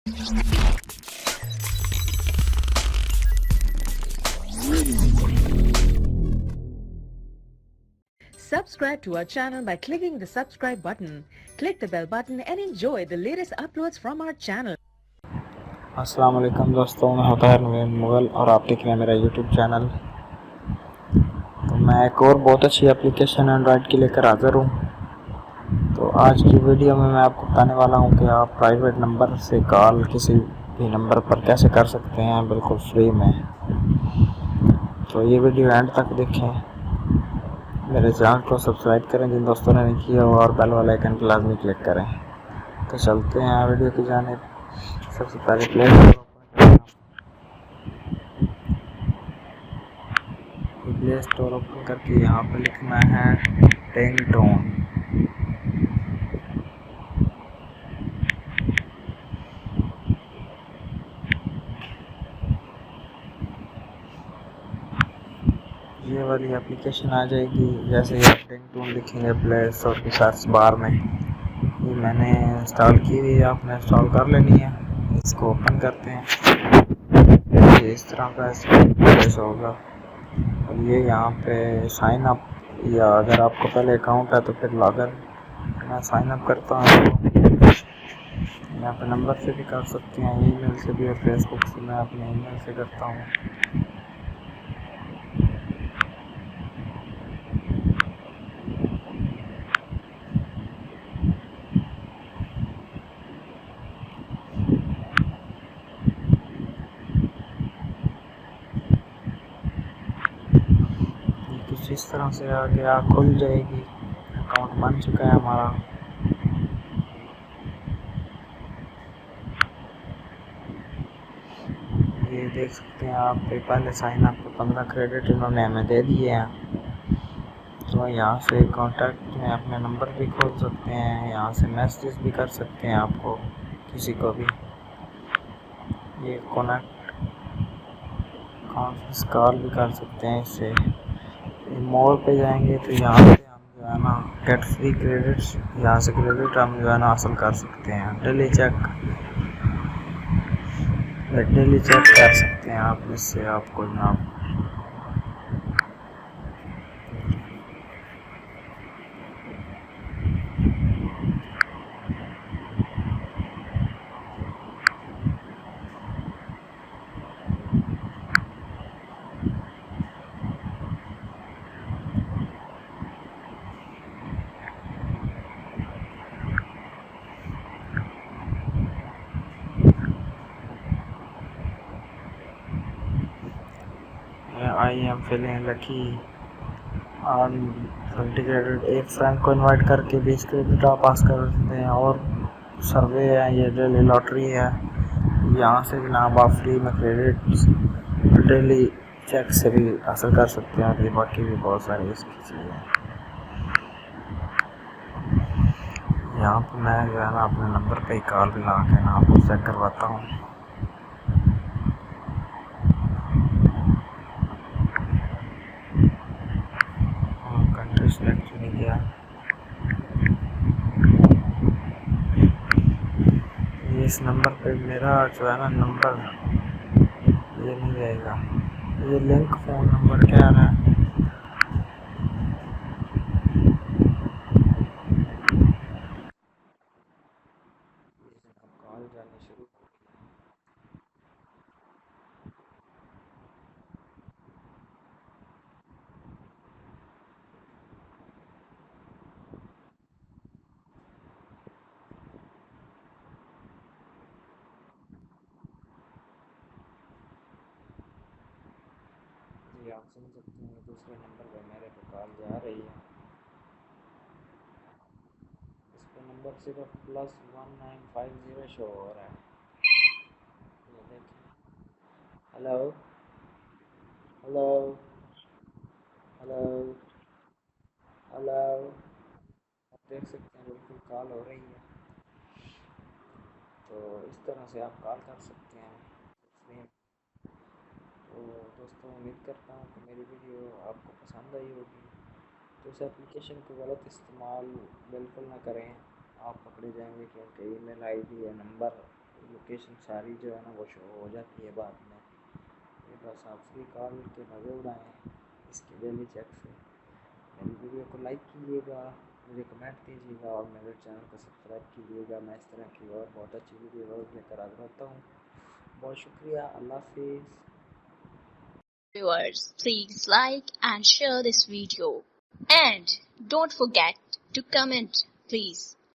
Subscribe to our channel by clicking the subscribe button. Click the bell button and enjoy the latest uploads from our channel. अस्सलाम वालेकुम दोस्तों, मैं होता है नवीन मुग़ल और आप देख रहे हैं मेरा यूट्यूब चैनल। तो मैं एक और बहुत अच्छी एप्लीकेशन एंड्रॉयड की लेकर हाज़िर हूँ। तो आज की वीडियो में मैं आपको बताने वाला हूँ कि आप प्राइवेट नंबर से कॉल किसी भी नंबर पर कैसे कर सकते हैं बिल्कुल फ्री में। तो ये वीडियो एंड तक देखें, मेरे चैनल को सब्सक्राइब करें जिन दोस्तों ने नहीं किया हो, और बेल वाला आइकन पर लाजमी क्लिक करें। तो चलते हैं वीडियो की जानिब। सबसे पहले प्ले स्टोर ओपन करके यहाँ पे लिखना है टिंगटोन। ये वाली एप्लीकेशन आ जाएगी। जैसे ही आप टिंगटोन लिखेंगे प्ले स्टोर की सर्च बार में, ये मैंने इंस्टॉल की हुई है, आपने इंस्टॉल कर लेनी है। इसको ओपन करते हैं, ये इस तरह का इंटरफेस होगा। और ये यहाँ पे साइन अप, या अगर आपको पहले अकाउंट है तो फिर लॉगिन। मैं साइन अप करता हूँ। यहाँ पे नंबर से भी कर सकते हैं, ईमेल से भी, और फेसबुक से मैं अपने ईमेल से करता हूँ। कुछ इस तरह से आगे खुल जाएगी। अकाउंट बन चुका है हमारा। ये देख सकते हैं आप, पहले साइन अप पे 15 क्रेडिट इन्होंने हमें दे दिए हैं। तो यहाँ से कॉन्टैक्ट में अपने नंबर भी खोल सकते हैं, यहाँ से मैसेज भी कर सकते हैं आपको किसी को भी। ये कॉन्फ्रेंस कॉल भी कर सकते हैं इससे। मोर पे जाएंगे तो यहाँ पे हम जो है ना गेट फ्री क्रेडिट्स, यहाँ से क्रेडिट हम जो है ना हासिल कर सकते हैं। डेली चेक कर सकते हैं आप, इससे आपको जनाब I am feeling lucky on 20 credit. एक फ्रेंड को इनवाइट करके 20 क्रेडिट आप पास कर सकते हैं। और सर्वे है, ये डेली लॉटरी है। यहाँ से जनाब आप फ्री में क्रेडिट डेली चेक से भी हासिल कर सकते हैं। ये बाकी भी बहुत सारी इसकी चीज़ें हैं। यहाँ पर मैं जो है ना अपने नंबर पे ही कॉल भी लगा के ना आपको चेक करवाता हूँ। कंट्री सेलेक्ट नहीं किया। इस नंबर पे मेरा जो है ना नंबर ये नहीं जाएगा। ये लिंक फ़ोन नंबर क्या आ रहा है? कॉल जानी शुरू हो गई। आप सुन सकते हैं दूसरे नंबर पे मेरे पे कॉल जा रही है। इस पे नंबर सिर्फ +1950 शो हो रहा है। ये देखिए, हेलो हेलो हेलो हेलो, आप देख सकते हैं बिल्कुल कॉल हो रही है। तो इस तरह से आप कॉल कर सकते हैं। तो दोस्तों, उम्मीद करता हूँ कि मेरी वीडियो आपको पसंद आई होगी। तो इस एप्लीकेशन को गलत इस्तेमाल बिल्कुल ना करें, आप पकड़े जाएंगे, क्योंकि ईमेल आईडी या नंबर लोकेशन सारी जो है ना वो शो हो जाती है बाद में। ये बस आप फ्री कॉल के मज़े उड़ाएँ इसके डेली चेक से। मेरी वीडियो को लाइक कीजिएगा, मुझे कमेंट कीजिएगा और मेरे चैनल को सब्सक्राइब कीजिएगा। मैं इस तरह की और बहुत अच्छी वीडियो रोज़ लेकर आता रहता हूँ। बहुत शुक्रिया, अल्लाह हाफिज़। Viewers, please like and share this video. And don't forget to comment, please.